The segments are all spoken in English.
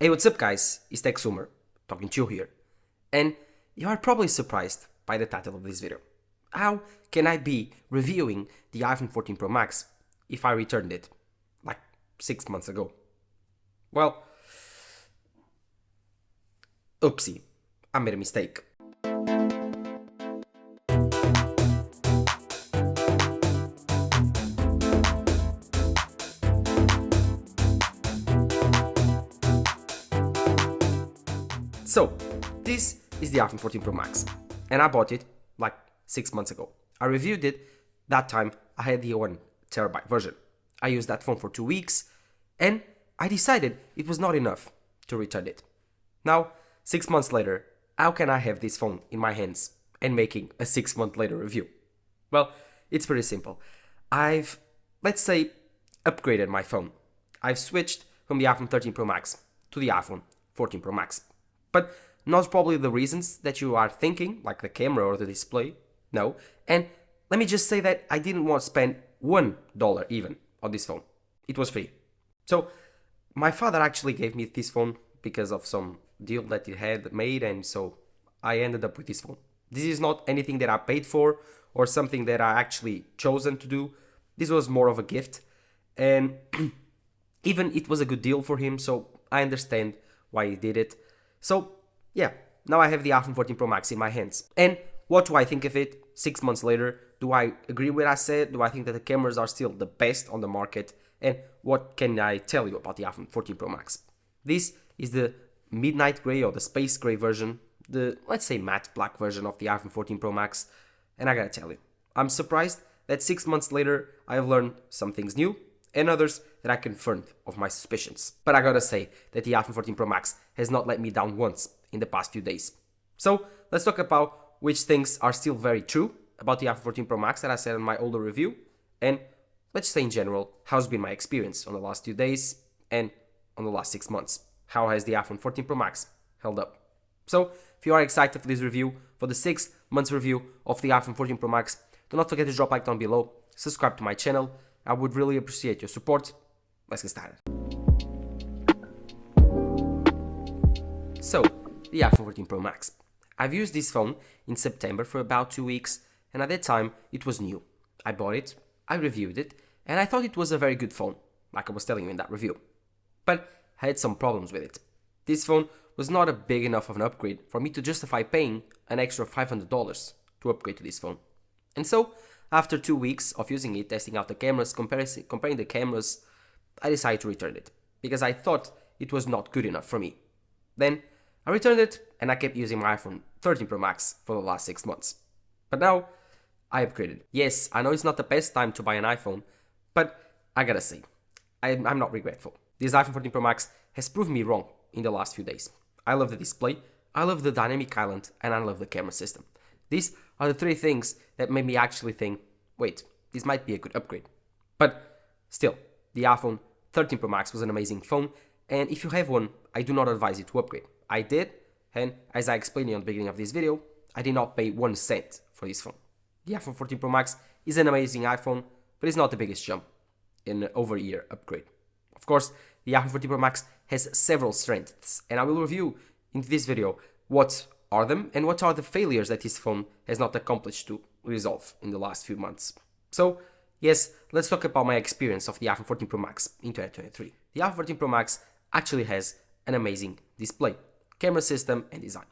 Hey, what's up guys, it's TechSumer, talking to you here. And you are probably surprised by the title of this video. How can I be reviewing the iPhone 14 Pro Max if I returned it like 6 months ago? Well, oopsie, I made a mistake. So, this is the iPhone 14 Pro Max, and I bought it like 6 months ago. I reviewed it, that time I had the 1 TB version. I used that phone for 2 weeks, and I decided it was not enough to return it. Now, 6 months later, how can I have this phone in my hands and making a 6 month later review? Well, it's pretty simple. I've, let's say, upgraded my phone. I've switched from the iPhone 13 Pro Max to the iPhone 14 Pro Max. But not probably the reasons that you are thinking, like the camera or the display. No. And let me just say that I didn't want to spend $1 even on this phone. It was free. So my father actually gave me this phone because of some deal that he had made, and so I ended up with this phone. This is not anything that I paid for or something that I actually chosen to do. This was more of a gift, and even it was a good deal for him, so I understand why he did it. So yeah, now I have the iPhone 14 Pro Max in my hands. And what do I think of it 6 months later? Do I agree with what I said? Do I think that the cameras are still the best on the market? And what can I tell you about the iPhone 14 Pro Max? This is the midnight gray or the space gray version, the, let's say, matte black version of the iPhone 14 Pro Max. And I gotta tell you, I'm surprised that 6 months later I've learned some things new and others that I confirmed of my suspicions. But I gotta say that the iPhone 14 Pro Max has not let me down once in the past few days. So let's talk about which things are still very true about the iPhone 14 Pro Max that I said in my older review, and let's say in general, how's been my experience on the last few days and on the last 6 months. How has the iPhone 14 Pro Max held up? So if you are excited for this review, for the 6 months review of the iPhone 14 Pro Max, do not forget to drop a like down below, subscribe to my channel. I would really appreciate your support. Let's get started. So, the iPhone 14 Pro Max. I've used this phone in September for about 2 weeks, and at that time it was new. I bought it, I reviewed it, and I thought it was a very good phone, like I was telling you in that review. But I had some problems with it. This phone was not a big enough of an upgrade for me to justify paying an extra $500 to upgrade to this phone. And so, after 2 weeks of using it, testing out the cameras, comparing the cameras, I decided to return it, because I thought it was not good enough for me. Then, I returned it, and I kept using my iPhone 13 Pro Max for the last 6 months. But now, I upgraded. Yes, I know it's not the best time to buy an iPhone, but I gotta say, I'm not regretful. This iPhone 14 Pro Max has proven me wrong in the last few days. I love the display, I love the dynamic island, and I love the camera system. These are the 3 things that made me actually think, wait, this might be a good upgrade. But still, the iPhone 13 Pro Max was an amazing phone, and if you have one, I do not advise you to upgrade. I did, and as I explained in the beginning of this video, I did not pay 1 cent for this phone. The iPhone 14 Pro Max is an amazing iPhone, but it's not the biggest jump in an over-ear upgrade. Of course, the iPhone 14 Pro Max has several strengths, and I will review in this video what are them and what are the failures that this phone has not accomplished to resolve in the last few months. So, yes, let's talk about my experience of the iPhone 14 Pro Max in 2023. The iPhone 14 Pro Max actually has an amazing display, camera system, and design.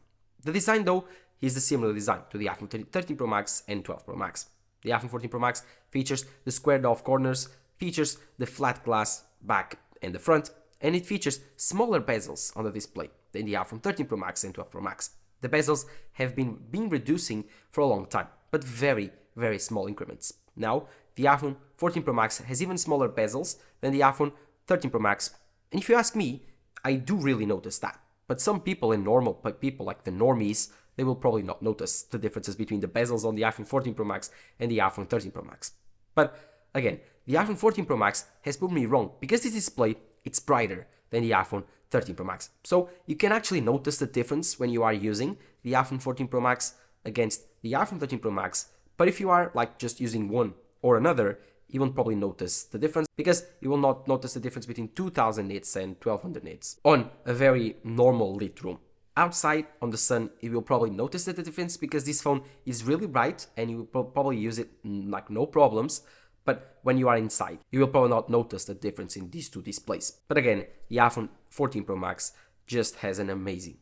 The design, though, is a similar design to the iPhone 13 Pro Max and 12 Pro Max. The iPhone 14 Pro Max features the squared off corners, features the flat glass back and the front, and it features smaller bezels on the display than the iPhone 13 Pro Max and 12 Pro Max. The bezels have been reducing for a long time, but very, very small increments. Now, the iPhone 14 Pro Max has even smaller bezels than the iPhone 13 Pro Max. And if you ask me, I do really notice that. But some people and normal people, like the normies, they will probably not notice the differences between the bezels on the iPhone 14 Pro Max and the iPhone 13 Pro Max. But again, the iPhone 14 Pro Max has proved me wrong, because this display, it's brighter than the iPhone 13 Pro Max. So you can actually notice the difference when you are using the iPhone 14 Pro Max against the iPhone 13 Pro Max. But if you are like just using one or another, you won't probably notice the difference, because you will not notice the difference between 2000 nits and 1200 nits on a very normal lit room. Outside on the sun, you will probably notice the difference because this phone is really bright and you will probably use it like no problems. But when you are inside, you will probably not notice the difference in these two displays. But again, the iPhone 14 Pro Max just has an amazing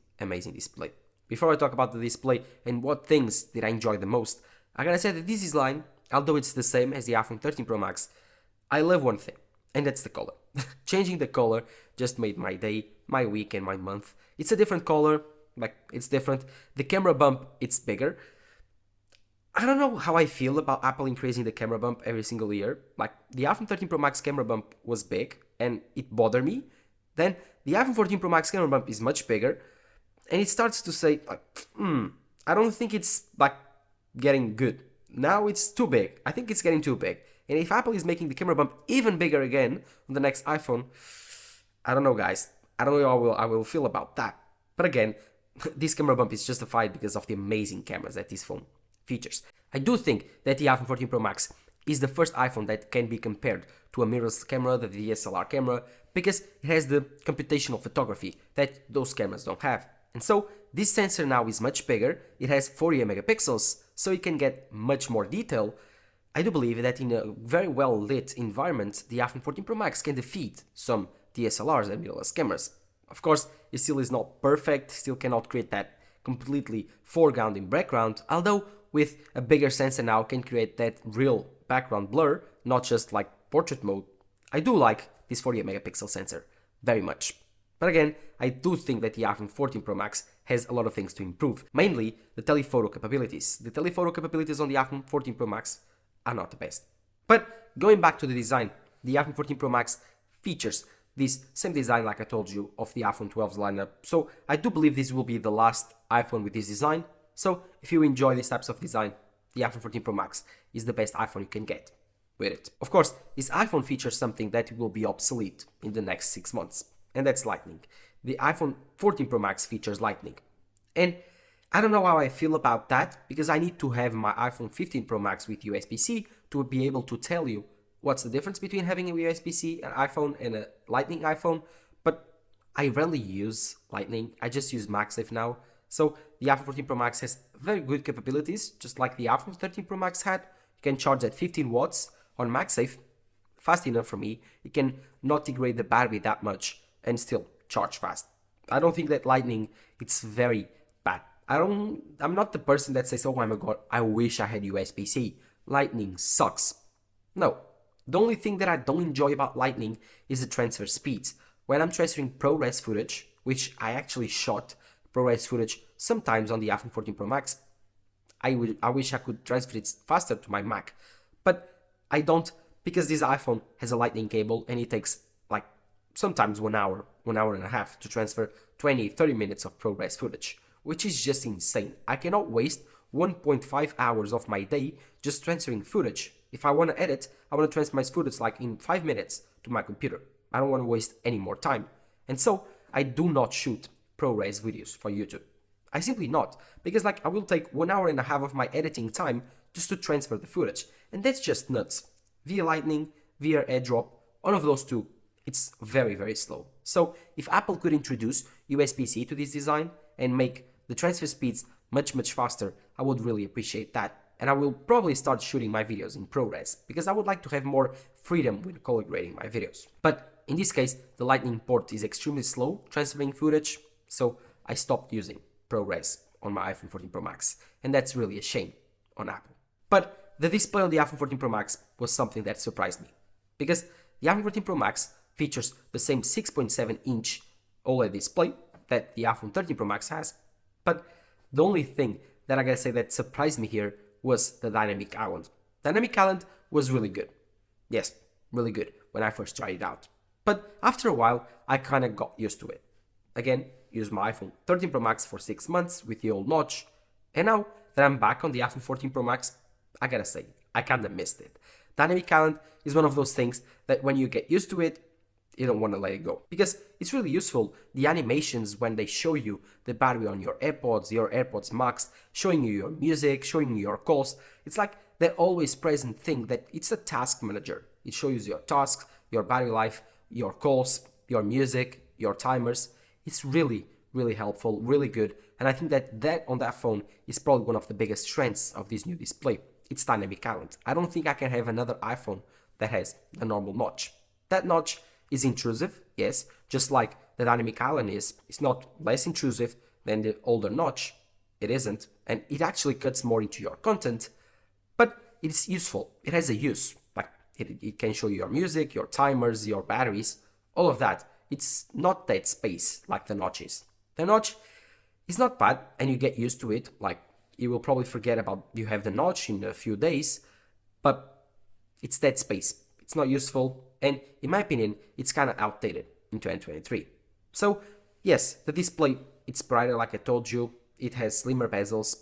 display. Before I talk about the display and what things did I enjoy the most, I gotta say that this design, although it's the same as the iPhone 13 Pro Max, I love one thing, and that's the color. Changing the color just made my day, my week, and my month. It's a different color, like it's different. The camera bump, it's bigger. I don't know how I feel about Apple increasing the camera bump every single year. Like the iPhone 13 Pro Max camera bump was big and it bothered me. Then the iPhone 14 Pro Max camera bump is much bigger and it starts to say like, I don't think it's like getting good. Now it's too big. I think it's getting too big. And if Apple is making the camera bump even bigger again on the next iPhone, I don't know, guys. I don't know how I will feel about that. But again, this camera bump is justified because of the amazing cameras that this phone features. I do think that the iPhone 14 Pro Max is the first iPhone that can be compared to a mirrorless camera, the DSLR camera, because it has the computational photography that those cameras don't have. And so this sensor now is much bigger, it has 48 megapixels, so it can get much more detail. I do believe that in a very well lit environment, the iPhone 14 Pro Max can defeat some DSLRs and mirrorless cameras. Of course, it still is not perfect, still cannot create that completely foreground in background, although with a bigger sensor now can create that real background blur, not just like portrait mode. I do like this 48 megapixel sensor very much. But again, I do think that the iPhone 14 Pro Max has a lot of things to improve, mainly the telephoto capabilities. The telephoto capabilities on the iPhone 14 Pro Max are not the best. But going back to the design, the iPhone 14 Pro Max features this same design like I told you of the iPhone 12's lineup. So I do believe this will be the last iPhone with this design. So if you enjoy these types of design, the iPhone 14 Pro Max is the best iPhone you can get with it. Of course, this iPhone features something that will be obsolete in the next 6 months, and that's Lightning. The iPhone 14 Pro Max features Lightning. And I don't know how I feel about that, because I need to have my iPhone 15 Pro Max with USB-C to be able to tell you what's the difference between having a USB-C an iPhone and a Lightning iPhone, but I rarely use Lightning, I just use MagSafe now. So the iPhone 14 Pro Max has very good capabilities, just like the iPhone 13 Pro Max had. You can charge at 15 watts on MagSafe, fast enough for me. You can not degrade the battery that much and still charge fast. I don't think that Lightning, it's very bad. I'm not the person that says, oh my god, I wish I had USB-C. Lightning sucks. No. The only thing that I don't enjoy about Lightning is the transfer speeds. When I'm transferring ProRes footage, which I actually shot ProRes footage sometimes on the iPhone 14 Pro Max, I wish I could transfer it faster to my Mac, but I don't, because this iPhone has a Lightning cable and it takes like sometimes 1 hour and a half to transfer 20-30 minutes of ProRes footage, which is just insane. I cannot waste 1.5 hours of my day just transferring footage. If I want to edit, I want to transfer my footage like in 5 minutes to my computer. I don't want to waste any more time. And so I do not shoot ProRes videos for YouTube. I simply not, because like I will take 1 hour and a half of my editing time just to transfer the footage, and that's just nuts. Via Lightning, via AirDrop, all of those two, it's very, very slow. So if Apple could introduce USB-C to this design and make the transfer speeds much, much faster, I would really appreciate that. And I will probably start shooting my videos in ProRes, because I would like to have more freedom when color grading my videos. But in this case, the Lightning port is extremely slow transferring footage, so I stopped using ProRes on my iPhone 14 Pro Max, and that's really a shame on Apple. But the display on the iPhone 14 Pro Max was something that surprised me, because the iPhone 14 Pro Max features the same 6.7-inch OLED display that the iPhone 13 Pro Max has, but the only thing that I gotta say that surprised me here was the Dynamic Island. Dynamic Island was really good. Yes, really good when I first tried it out. But after a while, I kinda got used to it. Again, used my iPhone 13 Pro Max for 6 months with the old notch, and now that I'm back on the iPhone 14 Pro Max, I gotta say, I kinda missed it. Dynamic Island is one of those things that when you get used to it, you don't want to let it go, because it's really useful. The animations when they show you the battery on your AirPods Max, showing you your music, showing you your calls, it's like that always present thing that it's a task manager. It shows your tasks, your battery life, your calls, your music, your timers. It's really, really helpful, really good. And I think that on that phone is probably one of the biggest strengths of this new display. It's dynamic island. I don't think I can have another iPhone that has a normal notch. That notch is intrusive, yes, just like the dynamic island is. It's not less intrusive than the older notch. It isn't, and it actually cuts more into your content, but it's useful. It has a use. Like it can show you your music, your timers, your batteries, all of that. It's not dead space like the notch is. The notch is not bad, and you get used to it. Like you will probably forget about you have the notch in a few days, but it's dead space. It's not useful, and in my opinion, it's kind of outdated in 2023. So yes, the display, it's brighter like I told you. It has slimmer bezels,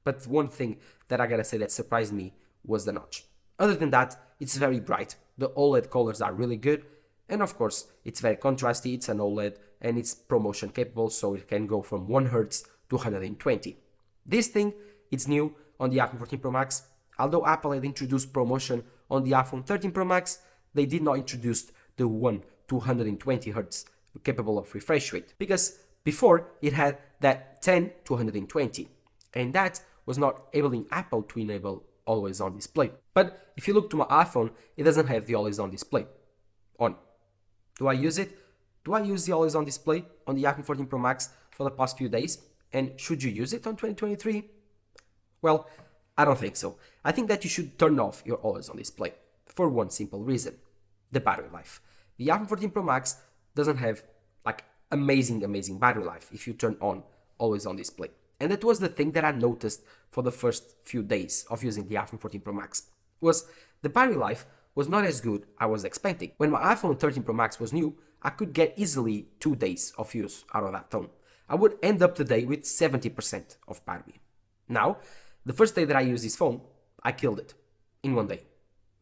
but one thing that I gotta say that surprised me was the notch. Other than that, it's very bright. The OLED colors are really good, and of course, it's very contrasty. It's an OLED, and it's promotion capable, so it can go from 1 Hz to 120. This thing, it's new on the iPhone 14 Pro Max. Although Apple had introduced promotion on the iPhone 13 Pro Max, they did not introduce the 1 to 120 Hz capable of refresh rate, because before it had that 10 to 120, and that was not enabling Apple to enable always on display. But if you look to my iPhone, it doesn't have the always on display on. Do I use it? Do I use the always on display on the iPhone 14 Pro Max for the past few days? And should you use it on 2023? Well, I don't think so. I think that you should turn off your always on display for one simple reason: the battery life. The iPhone 14 Pro Max doesn't have like amazing battery life if you turn on always on display. And that was the thing that I noticed for the first few days of using the iPhone 14 Pro Max, was the battery life was not as good I was expecting. When my iPhone 13 Pro Max was new, I could get easily 2 days of use out of that phone. I would end up the day with 70% of battery. Now, the first day that I used this phone, I killed it in 1 day.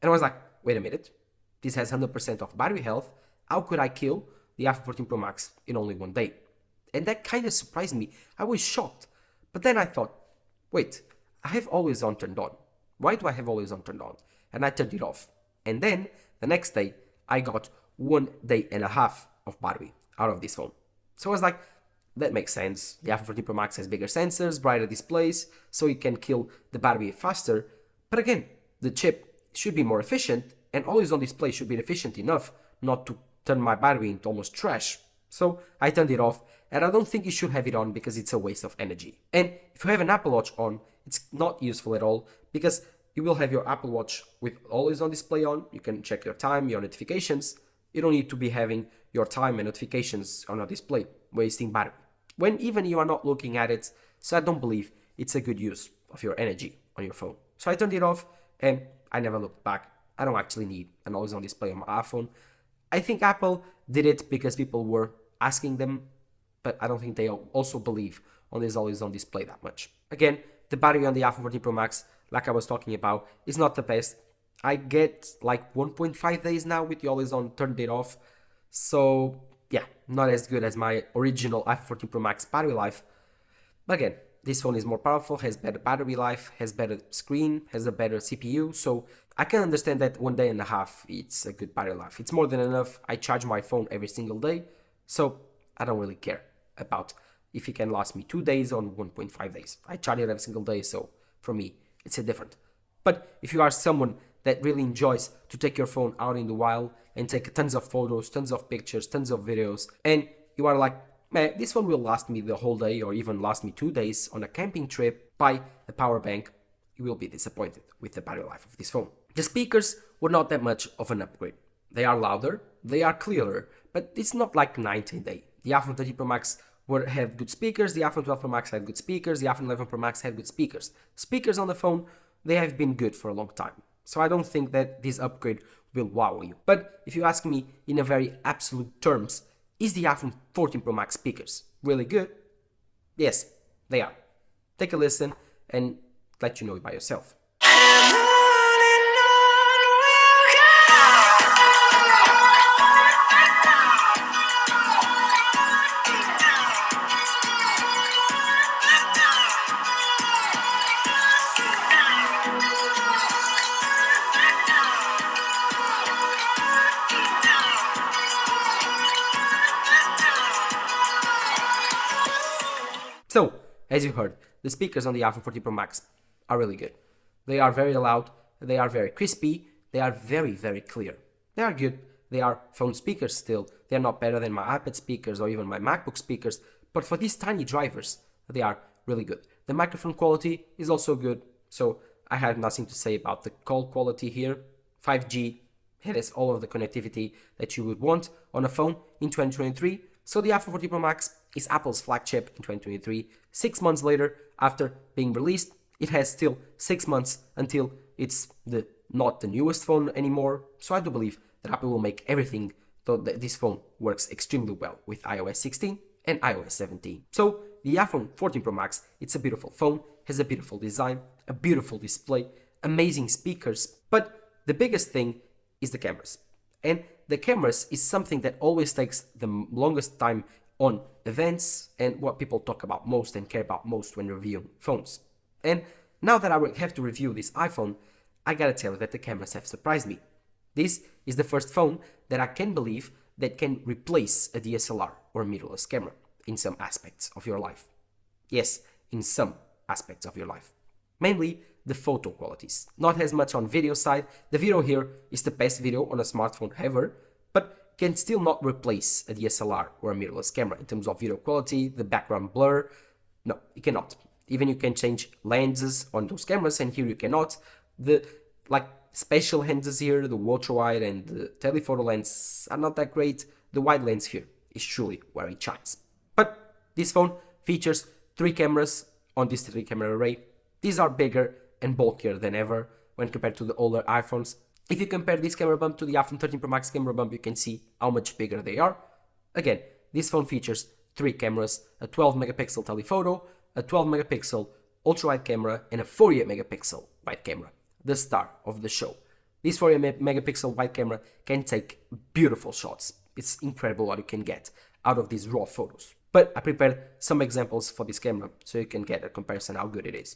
And I was like, wait a minute, this has 100% of battery health. How could I kill the iPhone 14 Pro Max in only 1 day? And that kind of surprised me. I was shocked. But then I thought, wait, I have always on turned on. Why do I have always on turned on? And I turned it off. And then the next day, I got 1 day and a half of battery out of this phone. So I was like, that makes sense. The iPhone 14 Pro Max has bigger sensors, brighter displays, so it can kill the battery faster. But again, the chip should be more efficient, and always on display should be efficient enough not to turn my battery into almost trash. So I turned it off, and I don't think you should have it on because it's a waste of energy. And if you have an Apple Watch on, it's not useful at all, because you will have your Apple Watch with always on display on. You can check your time, your notifications. You don't need to be having your time and notifications on a display, wasting battery, when even you are not looking at it. So I don't believe it's a good use of your energy on your phone. So I turned it off, and I never looked back. I don't actually need an always on display on my iPhone. I think Apple did it because people were asking them, but I don't think they also believe on this always on display that much. Again, the battery on the iPhone 14 Pro Max, like I was talking about, is not the best. I get like 1.5 days now with the always on turned it off. So yeah, not as good as my original iPhone 14 Pro Max battery life. But again, this phone is more powerful, has better battery life, has better screen, has a better CPU. So I can understand that 1 day and a half, it's a good battery life. It's more than enough. I charge my phone every single day. So I don't really care about if it can last me 2 days or 1.5 days. I charge it every single day. So for me, it's a different. But if you are someone that really enjoys to take your phone out in the wild and take tons of photos, tons of pictures, tons of videos, and you are like, man, this one will last me the whole day or even last me 2 days on a camping trip, buy a power bank, you will be disappointed with the battery life of this phone. The speakers were not that much of an upgrade. They are louder, they are clearer, but it's not like night and day. The iPhone 13 Pro Max have good speakers, the iPhone 12 Pro Max had good speakers, the iPhone 11 Pro Max had good speakers. Speakers on the phone, they have been good for a long time. So I don't think that this upgrade will wow you. But if you ask me in a very absolute terms, is the iPhone 14 Pro Max speakers really good? Yes, they are. Take a listen and let you know it by yourself. So, as you heard, the speakers on the iPhone 14 Pro Max are really good. They are very loud, they are very crispy, they are very, very clear. They are good, they are phone speakers still, they are not better than my iPad speakers or even my MacBook speakers, but for these tiny drivers, they are really good. The microphone quality is also good, so I have nothing to say about the call quality here. 5G, it has all of the connectivity that you would want on a phone in 2023. So the iPhone 14 Pro Max is Apple's flagship in 2023. 6 months later, after being released, it has still 6 months until it's not the newest phone anymore. So I do believe that Apple will make everything so that this phone works extremely well with iOS 16 and iOS 17. So the iPhone 14 Pro Max, it's a beautiful phone, has a beautiful design, a beautiful display, amazing speakers, but the biggest thing is the cameras. And the cameras is something that always takes the longest time on events and what people talk about most and care about most when reviewing phones. And now that I have to review this iPhone, I gotta tell you that the cameras have surprised me. This is the first phone that I can believe that can replace a DSLR or a mirrorless camera in some aspects of your life. Yes, in some aspects of your life. Mainly the photo qualities. Not as much on video side. The video here is the best video on a smartphone ever, but can still not replace a DSLR or a mirrorless camera in terms of video quality, the background blur. No, it cannot. Even you can change lenses on those cameras, and here you cannot. The special lenses here, the ultra wide and the telephoto lens are not that great. The wide lens here is truly where it shines. But this phone features 3 cameras on this 3-camera array. These are bigger and bulkier than ever when compared to the older iPhones. If you compare this camera bump to the iPhone 13 Pro Max camera bump, you can see how much bigger they are. Again, this phone features 3 cameras, a 12 megapixel telephoto, a 12 megapixel ultra wide camera, and a 48 megapixel wide camera, the star of the show. This 48 megapixel wide camera can take beautiful shots. It's incredible what you can get out of these raw photos. But I prepared some examples for this camera so you can get a comparison how good it is.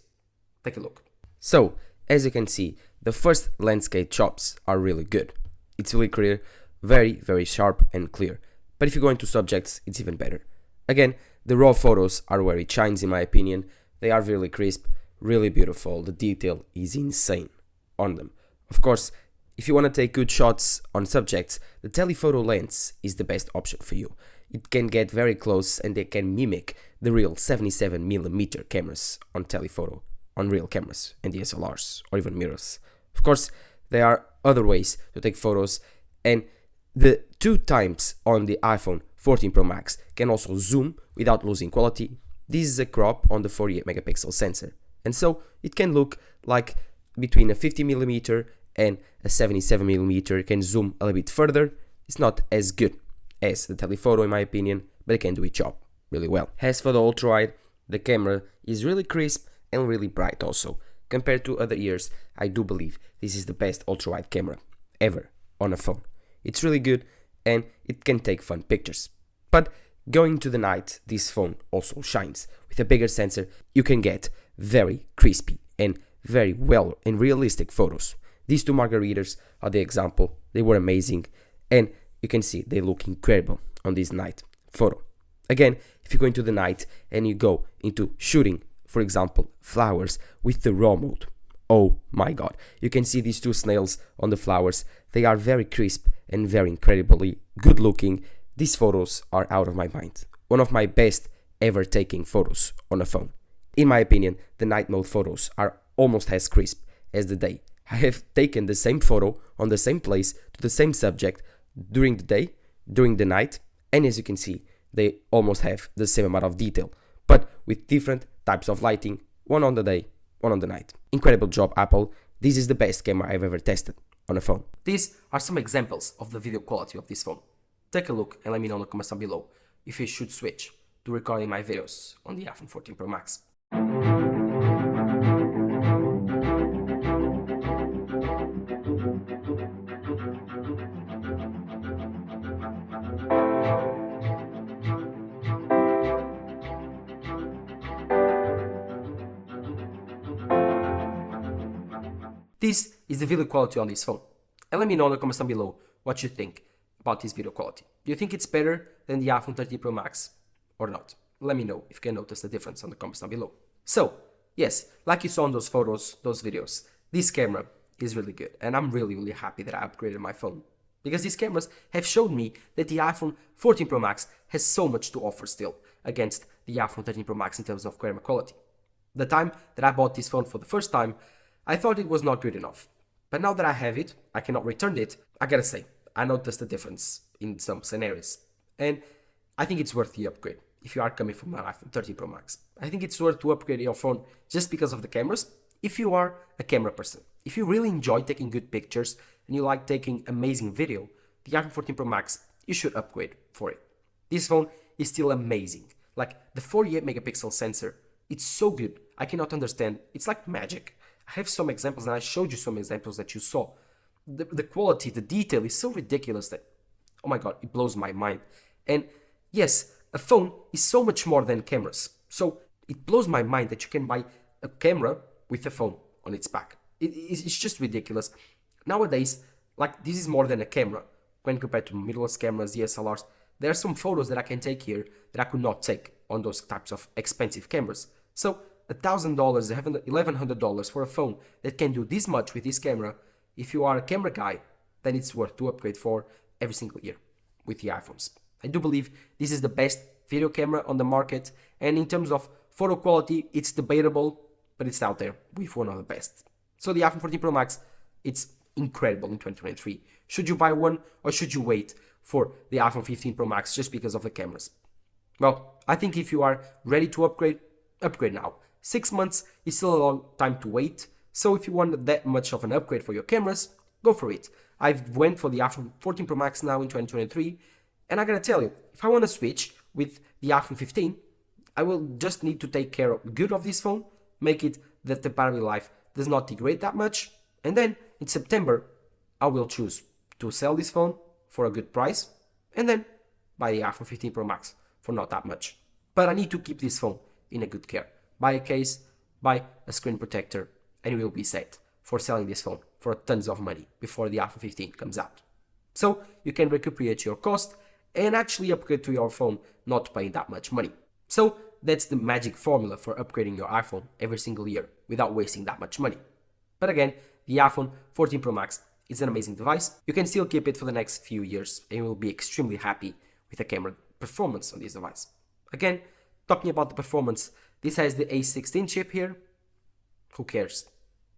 Take a look. So, as you can see, the first landscape shots are really good. It's really clear, very, very sharp and clear. But if you go into subjects, it's even better. Again, the raw photos are where it shines in my opinion. They are really crisp, really beautiful. The detail is insane on them. Of course, if you want to take good shots on subjects, the telephoto lens is the best option for you. It can get very close and they can mimic the real 77mm cameras on telephoto, on real cameras and DSLRs or even mirrors. Of course, there are other ways to take photos, and the 2 times on the iPhone 14 Pro Max can also zoom without losing quality. This is a crop on the 48 megapixel sensor, and so it can look like between a 50mm and a 77mm can zoom a little bit further. It's not as good as the telephoto in my opinion, but it can do its job really well. As for the ultra wide, the camera is really crisp and really bright also. Compared to other years, I do believe this is the best ultra wide camera ever on a phone. It's really good and it can take fun pictures. But going to the night, this phone also shines. With a bigger sensor, you can get very crispy and very well and realistic photos. These 2 margaritas are the example. They were amazing, and you can see they look incredible on this night photo. Again, if you go into the night and you go into shooting, for example, flowers with the raw mode, oh my god, you can see these 2 snails on the flowers. They are very crisp and very incredibly good looking. These photos are out of my mind. One of my best ever taking photos on a phone. In my opinion, the night mode photos are almost as crisp as the day. I have taken the same photo on the same place to the same subject during the day, during the night, and as you can see, they almost have the same amount of detail, but with different types of lighting, one on the day, one on the night. Incredible job, Apple. This is the best camera I've ever tested on a phone. These are some examples of the video quality of this phone. Take a look and let me know in the comments down below if you should switch to recording my videos on the iPhone 14 Pro Max. This is the video quality on this phone. And let me know in the comments down below what you think about this video quality. Do you think it's better than the iPhone 13 Pro Max or not? Let me know if you can notice the difference on the comments down below. So, yes, like you saw in those photos, those videos, this camera is really good, and I'm really happy that I upgraded my phone, because these cameras have showed me that the iPhone 14 Pro Max has so much to offer still against the iPhone 13 Pro Max in terms of camera quality. The time that I bought this phone for the first time, I thought it was not good enough. But now that I have it, I cannot return it, I gotta say, I noticed the difference in some scenarios. And I think it's worth the upgrade if you are coming from an iPhone 13 Pro Max. I think it's worth to upgrade your phone just because of the cameras. If you are a camera person, if you really enjoy taking good pictures and you like taking amazing video, the iPhone 14 Pro Max, you should upgrade for it. This phone is still amazing. Like the 48 megapixel sensor, it's so good. I cannot understand. It's like magic. I have some examples and I showed you some examples that you saw. The quality, the detail is so ridiculous that, oh my god, it blows my mind. And yes, a phone is so much more than cameras. So it blows my mind that you can buy a camera with a phone on its back. It's just ridiculous. Nowadays, like this is more than a camera. When compared to mirrorless cameras, DSLRs, there are some photos that I can take here that I could not take on those types of expensive cameras. So $1,000, $1,100 for a phone that can do this much with this camera, if you are a camera guy, then it's worth to upgrade for every single year with the iPhones. I do believe this is the best video camera on the market, and in terms of photo quality, it's debatable, but it's out there with one of the best. So the iPhone 14 Pro Max, it's incredible in 2023. Should you buy one, or should you wait for the iPhone 15 Pro Max just because of the cameras? Well, I think if you are ready to upgrade, upgrade now. 6 months is still a long time to wait, so if you want that much of an upgrade for your cameras, go for it. I've went for the iPhone 14 Pro Max now in 2023, and I gotta tell you, if I want to switch with the iPhone 15, I will just need to take care of good of this phone, make it that the battery life does not degrade that much, and then in September, I will choose to sell this phone for a good price, and then buy the iPhone 15 Pro Max for not that much. But I need to keep this phone in a good care. Buy a case, buy a screen protector, and you will be set for selling this phone for tons of money before the iPhone 15 comes out. So you can recuperate your cost and actually upgrade to your phone not paying that much money. So that's the magic formula for upgrading your iPhone every single year without wasting that much money. But again, the iPhone 14 Pro Max is an amazing device. You can still keep it for the next few years and you will be extremely happy with the camera performance on this device. Again, talking about the performance, this has the A16 chip here. Who cares?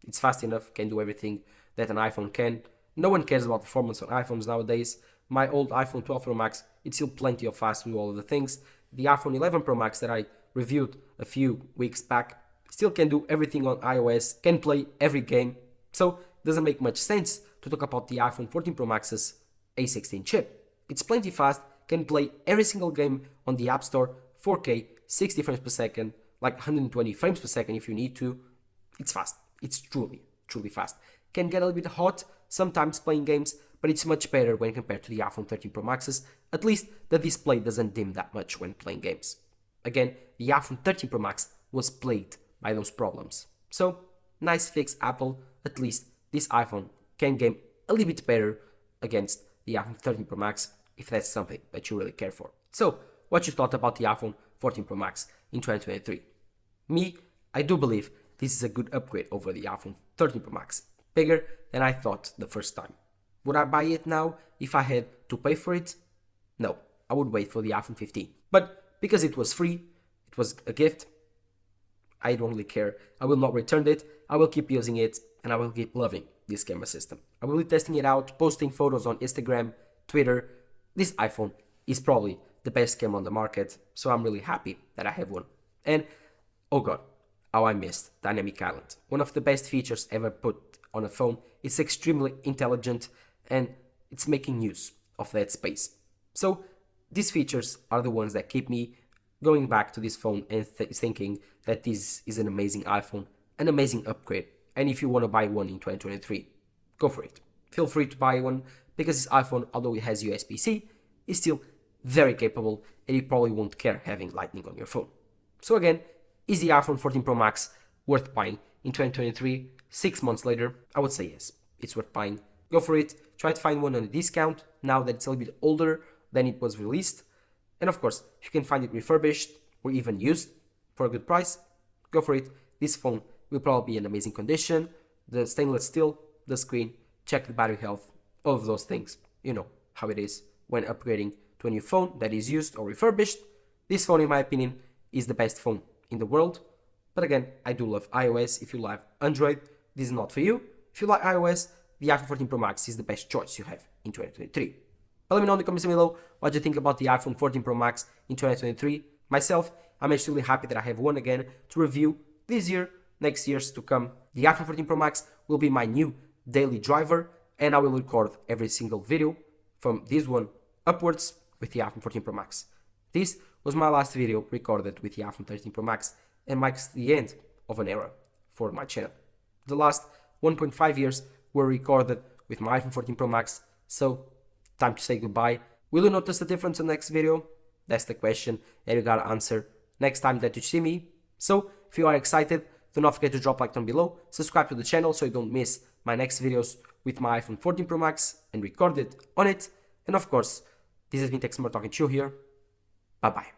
It's fast enough, can do everything that an iPhone can. No one cares about performance on iPhones nowadays. My old iPhone 12 Pro Max, it's still plenty of fast with all of the things. The iPhone 11 Pro Max that I reviewed a few weeks back still can do everything on iOS, can play every game. So it doesn't make much sense to talk about the iPhone 14 Pro Max's A16 chip. It's plenty fast, can play every single game on the App Store, 4K, 60 frames per second, like 120 frames per second if you need to. It's fast. It's truly fast. Can get a little bit hot sometimes playing games, but it's much better when compared to the iPhone 13 Pro Maxes. At least the display doesn't dim that much when playing games. Again, the iPhone 13 Pro Max was plagued by those problems. So, nice fix, Apple. At least this iPhone can game a little bit better against the iPhone 13 Pro Max if that's something that you really care for. So, what you thought about the iPhone 14 Pro Max in 2023? Me, I do believe this is a good upgrade over the iPhone 13 Pro Max. Bigger than I thought the first time. Would I buy it now if I had to pay for it? No, I would wait for the iPhone 15. But because it was free, it was a gift, I don't really care. I will not return it, I will keep using it, and I will keep loving this camera system. I will be testing it out, posting photos on Instagram, Twitter. This iPhone is probably the best camera on the market, so I'm really happy that I have one. And, oh god, how I missed Dynamic Island. One of the best features ever put on a phone. It's extremely intelligent and it's making use of that space. So these features are the ones that keep me going back to this phone and thinking that this is an amazing iPhone, an amazing upgrade. And if you want to buy one in 2023, go for it. Feel free to buy one because this iPhone, although it has USB-C, is still very capable and you probably won't care having Lightning on your phone. So again, is the iPhone 14 Pro Max worth buying in 2023? 6 months later, I would say yes, it's worth buying. Go for it. Try to find one on a discount now that it's a little bit older than it was released. And of course, if you can find it refurbished or even used for a good price, go for it. This phone will probably be in amazing condition. The stainless steel, the screen, check the battery health, all of those things. You know how it is when upgrading to a new phone that is used or refurbished. This phone, in my opinion, is the best phone in the world. But again, I do love iOS. If you love Android, this is not for you. If you like iOS, the iPhone 14 Pro Max is the best choice you have in 2023. But let me know in the comments below what you think about the iPhone 14 Pro Max in 2023. Myself, I'm extremely happy that I have one again to review this year, next years to come. The iPhone 14 Pro Max will be my new daily driver, and I will record every single video from this one upwards with the iPhone 14 Pro Max. This was my last video recorded with the iPhone 13 Pro Max and marks the end of an era for my channel. The last 1.5 years were recorded with my iPhone 14 Pro Max, so time to say goodbye. Will you notice the difference in the next video? That's the question that you gotta answer next time that you see me. So if you are excited, do not forget to drop a like down below, subscribe to the channel so you don't miss my next videos with my iPhone 14 Pro Max and recorded on it. And of course, this has been Tech Smart talking to you here. Bye bye.